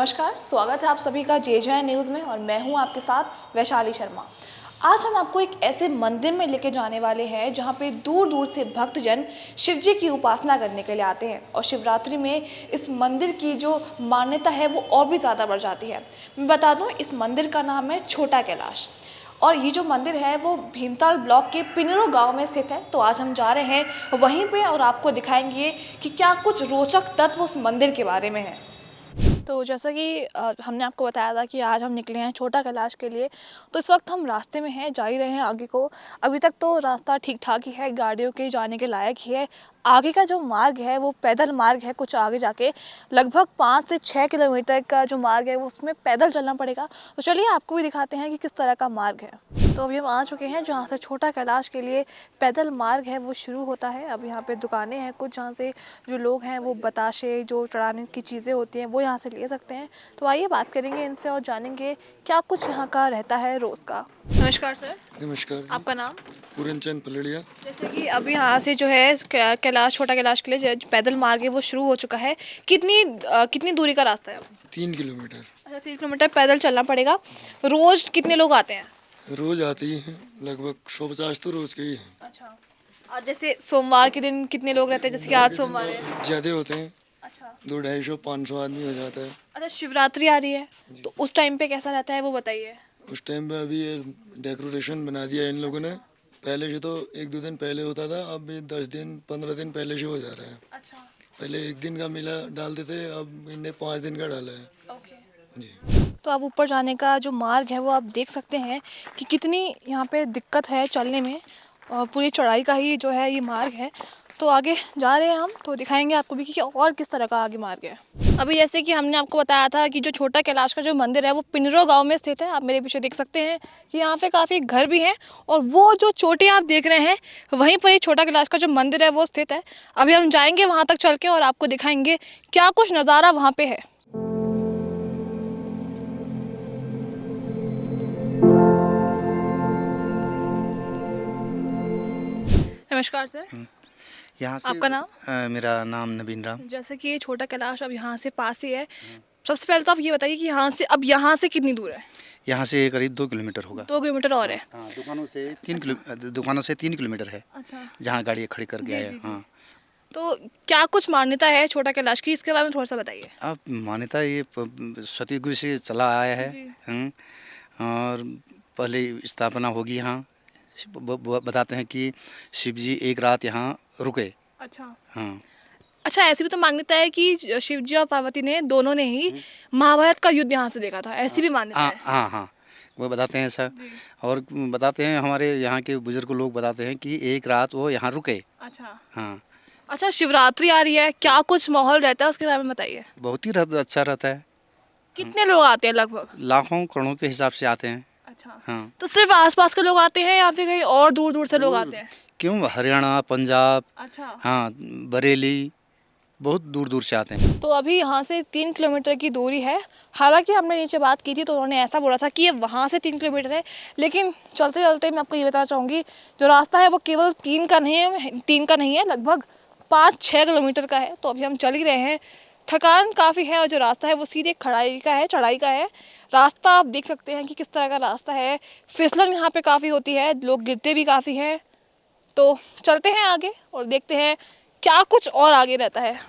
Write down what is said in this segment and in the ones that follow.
नमस्कार, स्वागत है आप सभी का जे न्यूज़ में और मैं हूं आपके साथ वैशाली शर्मा। आज हम आपको एक ऐसे मंदिर में लेके जाने वाले हैं जहां पे दूर दूर से भक्तजन शिव जी की उपासना करने के लिए आते हैं और शिवरात्रि में इस मंदिर की जो मान्यता है वो और भी ज़्यादा बढ़ जाती है। मैं बता दूं, इस मंदिर का नाम है छोटा कैलाश और ये जो मंदिर है वो भीमताल ब्लॉक के पिनरो गांव में स्थित है। तो आज हम जा रहे हैं वहीं पे और आपको दिखाएंगे कि क्या कुछ रोचक तत्व उस मंदिर के बारे में है। तो जैसा कि हमने आपको बताया था कि आज हम निकले हैं छोटा कैलाश के लिए। तो इस वक्त हम रास्ते में हैं, जा ही रहे हैं आगे को। अभी तक तो रास्ता ठीक ठाक ही है, गाड़ियों के जाने के लायक ही है। आगे का जो मार्ग है वो पैदल मार्ग है, कुछ आगे जाके लगभग 5 से 6 किलोमीटर का जो मार्ग है वो उसमें पैदल चलना पड़ेगा। तो चलिए आपको भी दिखाते हैं कि किस तरह का मार्ग है। तो अभी हम आ चुके हैं जहाँ से छोटा कैलाश के लिए पैदल मार्ग है वो शुरू होता है। अब यहाँ पे दुकानें हैं कुछ, जहाँ से जो लोग हैं वो बताशे, जो चढ़ाने की चीज़ें होती हैं वो यहाँ से ले सकते हैं। तो आइए बात करेंगे इनसे और जानेंगे क्या कुछ यहाँ का रहता है रोज़ का। नमस्कार सर। नमस्कार जी। आपका नाम? पूरनचंद पलड़िया। जैसे कि अब यहाँ से जो है कैलाश, छोटा कैलाश के लिए जो पैदल मार्ग है वो शुरू हो चुका है। कितनी दूरी का रास्ता है? 3 किलोमीटर। अच्छा, 3 किलोमीटर पैदल चलना पड़ेगा। रोज़ कितने लोग आते हैं? रोज आते ही हैं, लगभग 150 तो रोज के ही हैं। अच्छा, और जैसे सोमवार के दिन कितने लोग रहते हैं, जैसे कि आज सोमवार है? ज़्यादा होते हैं, अच्छा। 200-250-500 आदमी हो जाता है। अच्छा, शिवरात्रि आ रही है तो उस टाइम पे कैसा रहता है वो बताइए। उस टाइम पे अभी ये डेकोरेशन बना दिया इन लोगों ने। पहले से तो 1-2 दिन पहले होता था, अब ये 10 दिन 15 दिन पहले से हो जा रहा है। अच्छा। पहले 1 दिन का मेला डालते थे, अब इनने 5 दिन का डाला है। ओके। जी। तो अब ऊपर जाने का जो मार्ग है वो आप देख सकते हैं कि कितनी यहाँ पे दिक्कत है चलने में, और पूरी चढ़ाई का ही जो है ये मार्ग है। तो आगे जा रहे हैं हम, तो दिखाएंगे आपको भी कि और किस तरह का आगे मार्ग है। अभी जैसे कि हमने आपको बताया था कि जो छोटा कैलाश का जो मंदिर है वो पिनरो गांव में स्थित है। आप मेरे पीछे देख सकते हैं कि यहाँ पे काफ़ी घर भी हैं और वो जो चोटी आप देख रहे हैं वहीं पर ही छोटा कैलाश का जो मंदिर है वो स्थित है। अभी हम जाएंगे वहाँ तक चल के और आपको दिखाएंगे क्या कुछ नज़ारा वहाँ पे है। नमस्कार सर। यहाँ से आपका नाम? मेरा नाम नवीन राम। जैसे कि ये छोटा कैलाश अब यहाँ से पास ही है, सबसे पहले तो आप ये बताइए कि यहाँ से कितनी दूर है? यहाँ से करीब 2 किलोमीटर होगा। 2 किलोमीटर और है? हाँ, दुकानों से 3 किलोमीटर है। अच्छा। जहाँ गाड़ी खड़ी कर जी गया जी है। जी। हाँ। तो क्या कुछ मान्यता है छोटा कैलाश की, इसके बारे में थोड़ा सा बताइए। अब मान्यता ये सतयुग से चला आया है। जी। और पहले स्थापना होगी यहाँ। बताते हैं कि शिव जी एक रात यहाँ रुके। अच्छा। हाँ। अच्छा, ऐसी भी तो मान्यता है कि शिव जी और पार्वती ने दोनों ने ही महाभारत का युद्ध यहाँ से देखा था, ऐसी भी मान्यता हाँ है। हाँ हाँ, वो बताते हैं सर। जी। और बताते हैं हमारे यहाँ के बुजुर्ग लोग बताते हैं कि एक रात वो यहाँ रुके। अच्छा। हाँ। अच्छा, शिवरात्रि आ रही है, क्या कुछ माहौल रहता है उसके बारे में बताइए। बहुत ही अच्छा रहता है। कितने लोग आते हैं लगभग? लाखों करोड़ों के हिसाब से आते हैं। अच्छा। हाँ। तो सिर्फ आसपास के लोग आते हैं या फिर कहीं और दूर दूर से लोग दूर आते हैं? क्यों, हरियाणा, पंजाब, अच्छा। हाँ, बरेली, बहुत दूर दूर से आते हैं। तो अभी यहाँ से 3 किलोमीटर की दूरी है। हालांकि हमने नीचे बात की थी तो उन्होंने ऐसा बोला था कि ये वहाँ से 3 किलोमीटर है, लेकिन चलते चलते मैं आपको ये बताना चाहूँगी जो रास्ता है वो केवल 3 का नहीं है, लगभग 5-6 किलोमीटर का है। तो अभी हम चल ही रहे हैं, थकान काफ़ी है और जो रास्ता है वो सीधे चढ़ाई का है। रास्ता आप देख सकते हैं कि किस तरह का रास्ता है, फिसलन यहाँ पे काफ़ी होती है, लोग गिरते भी काफ़ी हैं। तो चलते हैं आगे और देखते हैं क्या कुछ और आगे रहता है।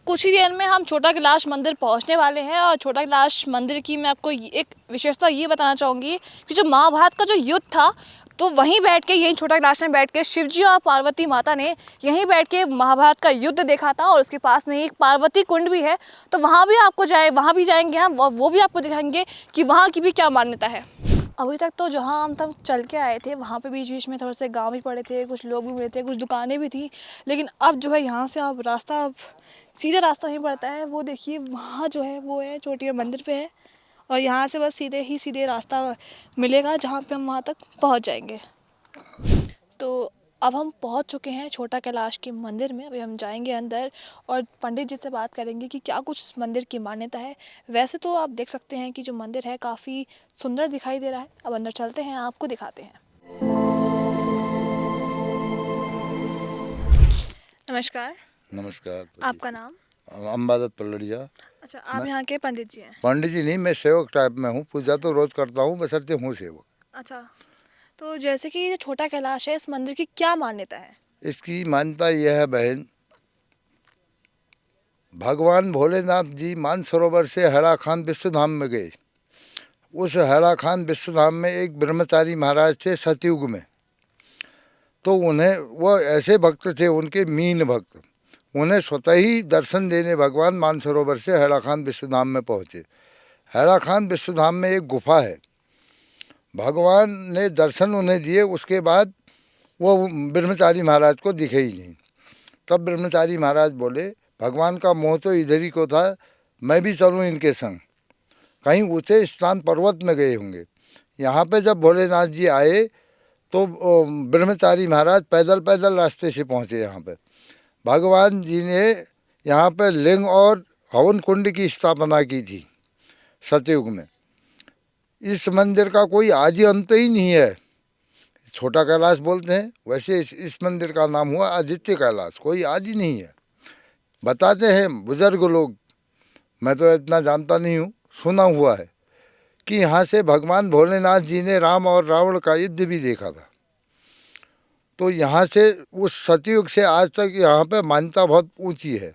कुछ ही देर में हम छोटा कैलाश मंदिर पहुंचने वाले हैं और छोटा कैलाश मंदिर की मैं आपको एक विशेषता ये बताना चाहूँगी कि जो महाभारत का जो युद्ध था तो वहीं बैठ के, यहीं छोटा कैलाश में बैठ के शिवजी और पार्वती माता ने यहीं बैठ के महाभारत का युद्ध देखा था। और उसके पास में एक पार्वती कुंड भी है, तो वहाँ भी जाएंगे हम और वो भी आपको दिखाएंगे कि वहाँ की भी क्या मान्यता है। अभी तक तो जहाँ हम तब चल के आए थे वहाँ पे बीच बीच में थोड़े से गांव भी पड़े थे, कुछ लोग भी मिले थे, कुछ दुकानें भी थी, लेकिन अब जो है यहाँ से अब सीधा रास्ता ही पड़ता है। वो देखिए वहाँ जो है वो है चोटी मंदिर पे है और यहाँ से बस सीधे रास्ता मिलेगा जहाँ पे हम वहाँ तक पहुँच जाएंगे। तो अब हम पहुँच चुके हैं छोटा कैलाश के मंदिर में। अभी हम जाएंगे अंदर और पंडित जी से बात करेंगे कि क्या कुछ मंदिर की मान्यता है। वैसे तो आप देख सकते हैं कि जो मंदिर है काफ़ी सुंदर दिखाई दे रहा है। अब अंदर चलते हैं, आपको दिखाते हैं। नमस्कार। नमस्कार। आपका नाम? अम्बादत पलड़िया। अच्छा, आप यहाँ के पंडित जी हैं। पंडित जी नहीं, मैं सेवक टाइप में हूँ, पूजा तो रोज करता हूँ, बशर्ते हूँ सेवक। अच्छा, तो जैसे कि ये छोटा कैलाश है, इस मंदिर की क्या मान्यता है? इसकी मान्यता यह है बहन, भगवान भोलेनाथ जी मानसरोवर से हैराखान विश्वधाम में गए। उस हैराखान विश्वधाम में एक ब्रह्मचारी महाराज थे सतयुग में। तो उन्हें, वो ऐसे भक्त थे उनके, मीन भक्त, उन्हें स्वतः ही दर्शन देने भगवान मानसरोवर से हैराखान विश्वधाम में पहुँचे। हैराखान विश्वधाम में एक गुफा है, भगवान ने दर्शन उन्हें दिए। उसके बाद वो ब्रह्मचारी महाराज को दिखे ही नहीं। तब ब्रह्मचारी महाराज बोले, भगवान का मोह तो इधर ही को था, मैं भी चलूँ इनके संग। कहीं ऊँचे स्थान पर्वत में गए होंगे। यहाँ पे जब भोलेनाथ जी आए तो ब्रह्मचारी महाराज पैदल पैदल रास्ते से पहुँचे यहाँ पे। भगवान जी ने यहाँ पे लिंग और हवन कुंड की स्थापना की थी सतयुग में। इस मंदिर का कोई आदि अंत ही नहीं है। छोटा कैलाश बोलते हैं, वैसे इस मंदिर का नाम हुआ आदित्य कैलाश, कोई आदि नहीं है। बताते हैं बुजुर्ग लोग, मैं तो इतना जानता नहीं हूँ, सुना हुआ है कि यहाँ से भगवान भोलेनाथ जी ने राम और रावण का युद्ध भी देखा था। तो यहाँ से उस सतयुग से आज तक यहाँ पे मान्यता बहुत ऊंची है।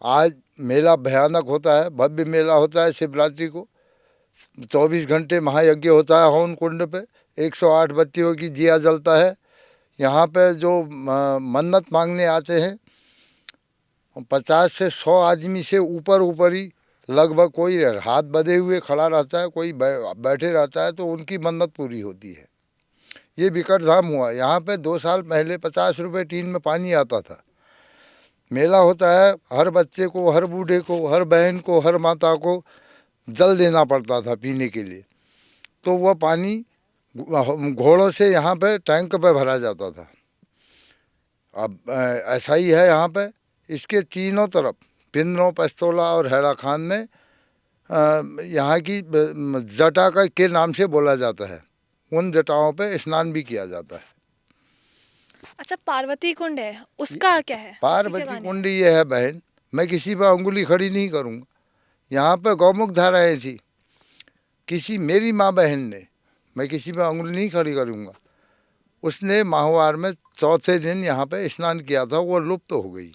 आज मेला भयानक होता है, भव्य मेला होता है शिवरात्रि को। 24 घंटे महायज्ञ होता है हवन कुंड पे, 108 बत्तियों की दिया जलता है। यहाँ पे जो मन्नत मांगने आते हैं, 50 से 100 आदमी से ऊपर ऊपर ही लगभग, कोई हाथ बंधे हुए खड़ा रहता है, कोई बैठे रहता है, तो उनकी मन्नत पूरी होती है। ये विकट धाम हुआ। यहाँ पे 2 साल पहले 50 रुपये टीन में पानी आता था। मेला होता है, हर बच्चे को, हर बूढ़े को, हर बहन को, हर माता को जल देना पड़ता था पीने के लिए। तो वह पानी घोड़ों से यहाँ पे टैंक पे भरा जाता था। अब ऐसा ही है यहाँ पे। इसके तीनों तरफ पिंजरों, पस्तोला और हैराखान में यहाँ की जटा का के नाम से बोला जाता है। उन जटाओं पे स्नान भी किया जाता है। अच्छा, पार्वती कुंड है, उसका क्या है? उसकी क्या पार्वती कहानी है? कुंड ये है बहन, मैं किसी पर अंगुली खड़ी नहीं करूँगा। यहाँ पे गौमुख धाराएँ थी, किसी मेरी माँ बहन ने, मैं किसी पर अंगुली नहीं खड़ी करूँगा, उसने माहवार में चौथे दिन यहाँ पे स्नान किया था, वो लुप्त हो गई।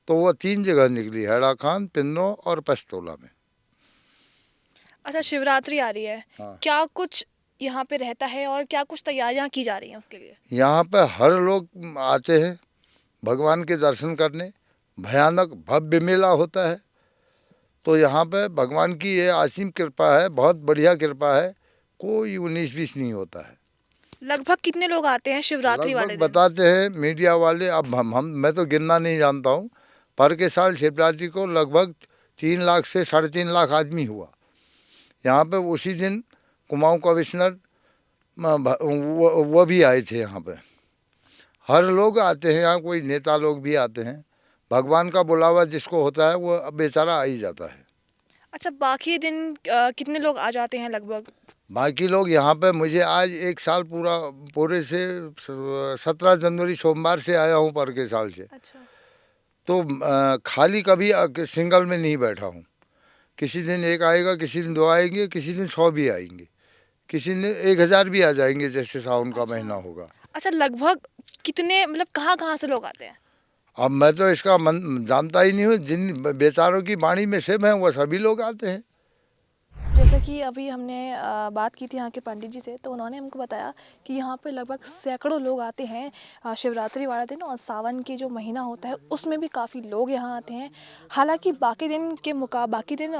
तो वो 3 जगह निकली, हैराखान, पिंजरों और पस्तोला में। अच्छा, शिवरात्रि आ रही है, हाँ। क्या कुछ यहाँ पे रहता है और क्या कुछ तैयारियां की जा रही हैं उसके लिए? यहाँ पे हर लोग आते हैं भगवान के दर्शन करने। भयानक भव्य मेला होता है। तो यहाँ पे भगवान की ये असीम कृपा है, बहुत बढ़िया कृपा है, कोई 19-20 नहीं होता है। लगभग कितने लोग आते हैं शिवरात्रि वाले लगभग दिन? बताते हैं मीडिया वाले, अब हम मैं तो गिनना नहीं जानता हूँ, पर के साल शिवरात्रि को लगभग 3 लाख से 3.5 लाख आदमी हुआ। यहाँ पे उसी दिन कुमाऊँ कमिश्नर वो भी आए थे यहाँ पे। हर लोग आते हैं यहाँ, कोई नेता लोग भी आते हैं। भगवान का बुलावा जिसको होता है वो बेचारा आ ही जाता है। अच्छा, बाकी दिन कितने लोग आ जाते हैं लगभग? बाकी लोग यहाँ पे, मुझे आज 1 साल पूरे से 17 जनवरी सोमवार से आया हूँ पर के साल से। अच्छा, तो खाली कभी सिंगल में नहीं बैठा हूँ। किसी दिन 1 आएगा, किसी दिन 2 आएंगे, किसी दिन 100 भी आएंगे, किसी दिन 1000 भी आ जाएंगे, जैसे सावन का महीना होगा। अच्छा, लगभग कितने, मतलब कहाँ कहाँ से लोग आते हैं? अब मैं तो इसका जानता ही नहीं हूँ। जिन बेचारों की वाणी में सिम है वो सभी लोग आते हैं। जैसे कि अभी हमने बात की थी यहाँ के पंडित जी से, तो उन्होंने हमको बताया कि यहाँ पे लगभग सैकड़ों लोग आते हैं शिवरात्रि वाला दिन, और सावन की जो महीना होता है उसमें भी काफ़ी लोग यहाँ आते हैं। हालांकि बाकी दिन के बाकी दिन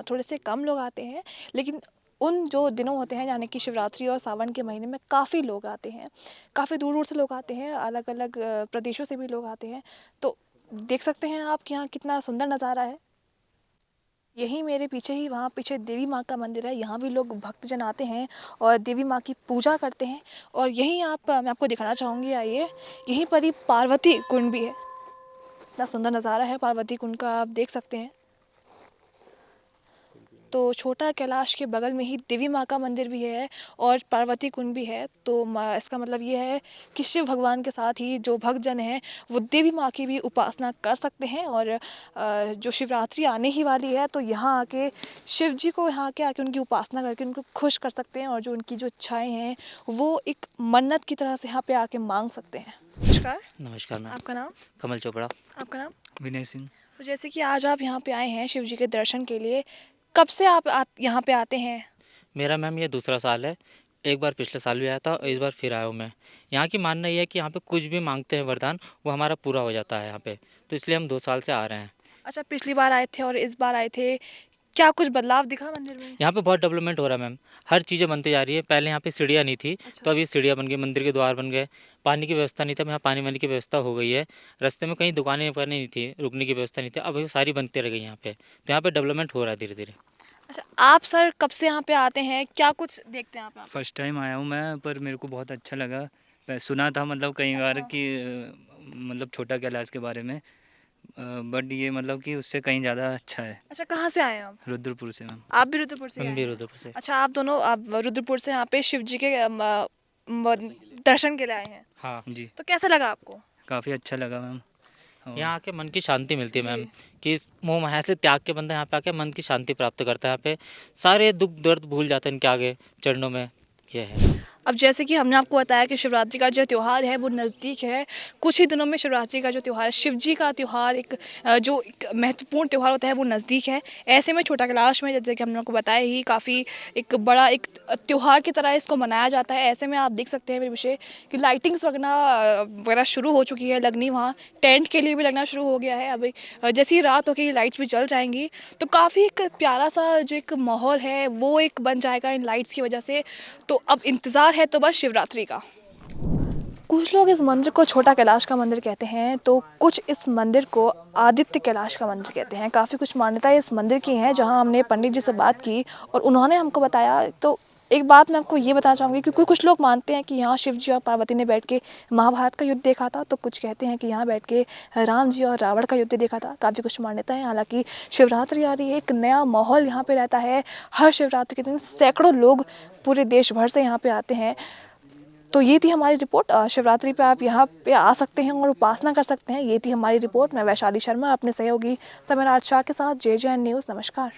थोड़े से कम लोग आते हैं, लेकिन उन जो दिनों होते हैं यानी कि शिवरात्रि और सावन के महीने में काफ़ी लोग आते हैं, काफ़ी दूर दूर से लोग आते हैं, अलग अलग प्रदेशों से भी लोग आते हैं। तो देख सकते हैं आप कि यहाँ कितना सुंदर नज़ारा है। यही मेरे पीछे ही, वहाँ पीछे देवी माँ का मंदिर है, यहाँ भी लोग भक्तजन आते हैं और देवी माँ की पूजा करते हैं। और यहीं मैं आपको दिखाना चाहूँगी, आइए, यहीं पर ही पार्वती कुंड भी है। इतना सुंदर नज़ारा है पार्वती कुंड का, आप देख सकते हैं। तो छोटा कैलाश के बगल में ही देवी माँ का मंदिर भी है और पार्वती कुंड भी है। तो इसका मतलब ये है कि शिव भगवान के साथ ही जो भक्तजन हैं वो देवी माँ की भी उपासना कर सकते हैं। और जो शिवरात्रि आने ही वाली है तो यहाँ आके शिव जी को यहाँ के आके उनकी उपासना करके उनको खुश कर सकते हैं और जो उनकी जो इच्छाएं हैं वो एक मन्नत की तरह से यहाँ पे आके मांग सकते हैं। नमस्कार। नमस्कार मैम। आपका नाम? कमल चोपड़ा। आपका नाम? विनय सिंह। तो जैसे कि आज आप यहाँ पे आए हैं शिव जी के दर्शन के लिए, कब से आप यहाँ पे आते हैं? मेरा मैम ये दूसरा साल है। एक बार पिछले साल भी आया था और इस बार फिर आया हूँ मैं। यहाँ की मानना ये है कि यहाँ पे कुछ भी मांगते हैं वरदान वो हमारा पूरा हो जाता है यहाँ पे, तो इसलिए हम 2 साल से आ रहे हैं। अच्छा, पिछली बार आए थे और इस बार आए थे, क्या कुछ बदलाव दिखा मंदिर में? यहाँ पे बहुत डेवलपमेंट हो रहा है मैम, हर चीज़ें बनती जा रही है। पहले यहाँ पे सीढ़ियाँ नहीं थी, अच्छा। तो अभी सीढ़ियाँ बन गई, मंदिर के द्वार बन गए। पानी की व्यवस्था नहीं था, यहाँ पानी वानी की व्यवस्था हो गई है। रास्ते में कहीं दुकानें वुकानें नहीं थी, रुकने की व्यवस्था नहीं थी, अब ये सारी बनती रह गई यहाँ पे। तो यहाँ पे डेवलपमेंट हो रहा है धीरे धीरे। अच्छा, आप सर कब से यहाँ पे आते हैं, क्या कुछ देखते हैं आप? फर्स्ट टाइम आया हूँ मैं, पर मेरे को बहुत अच्छा लगा। मैं सुना था मतलब कई बार अच्छा। कि मतलब छोटा कैलाश के बारे में, बट ये मतलब कि उससे कहीं ज़्यादा अच्छा है। अच्छा, कहाँ से आए हैं आप? रुद्रपुर से मैम। आप भी रुद्रपुर से हम आए भी हैं? रुद्रपुर से। अच्छा, आप दोनों आप रुद्रपुर से यहाँ पे शिव जी के दर्शन के लिए आए हैं, हाँ, जी, तो कैसा लगा आपको? काफ़ी अच्छा लगा मैम। और यहाँ आके मन की शांति मिलती है मैम, जी। कि मोह माया से त्याग के बंदा यहाँ पे आके मन की शांति प्राप्त करता है। यहाँ पे सारे दुख दर्द भूल जाते हैं इनके आगे चरणों में, ये है। अब जैसे कि हमने आपको बताया कि शिवरात्रि का जो त्यौहार है वो नज़दीक है। कुछ ही दिनों में शिवरात्रि का जो त्यौहार है, शिव जी का त्यौहार, जो एक महत्वपूर्ण त्यौहार होता है वो नज़दीक है। ऐसे में छोटा कैलाश में जैसे कि हमने आपको बताया ही काफ़ी एक बड़ा एक त्यौहार की तरह इसको मनाया जाता है। ऐसे में आप देख सकते हैं मेरे विषय कि लाइटिंग्स वगैरह शुरू हो चुकी है लगनी, वहाँ टेंट के लिए भी लगना शुरू हो गया है। अभी जैसे ही रात होगी लाइट्स भी जल जाएंगी, तो काफ़ी एक प्यारा सा जो एक माहौल है वो एक बन जाएगा इन लाइट्स की वजह से। तो अब इंतज़ार है तो बस शिवरात्रि का। कुछ लोग इस मंदिर को छोटा कैलाश का मंदिर कहते हैं, तो कुछ इस मंदिर को आदित्य कैलाश का मंदिर कहते हैं। काफ़ी कुछ मान्यताएं इस मंदिर की हैं। जहां हमने पंडित जी से बात की और उन्होंने हमको बताया, तो एक बात मैं आपको ये बताना चाहूँगी कि कुछ लोग मानते हैं कि यहाँ शिव जी और पार्वती ने बैठ के महाभारत का युद्ध देखा था, तो कुछ कहते हैं कि यहाँ बैठ के राम जी और रावण का युद्ध देखा था। काफ़ी कुछ मान्यता है। हालांकि शिवरात्रि आ रही है, एक नया माहौल यहाँ पे रहता है। हर शिवरात्रि के दिन सैकड़ों लोग पूरे देश भर से यहाँ पे आते हैं। तो ये थी हमारी रिपोर्ट। शिवरात्रि पे आप यहाँ पे आ सकते हैं और उपासना कर सकते हैं। ये थी हमारी रिपोर्ट। मैं वैशाली शर्मा अपने सहयोगी समराट शाह के साथ JJN न्यूज़। नमस्कार।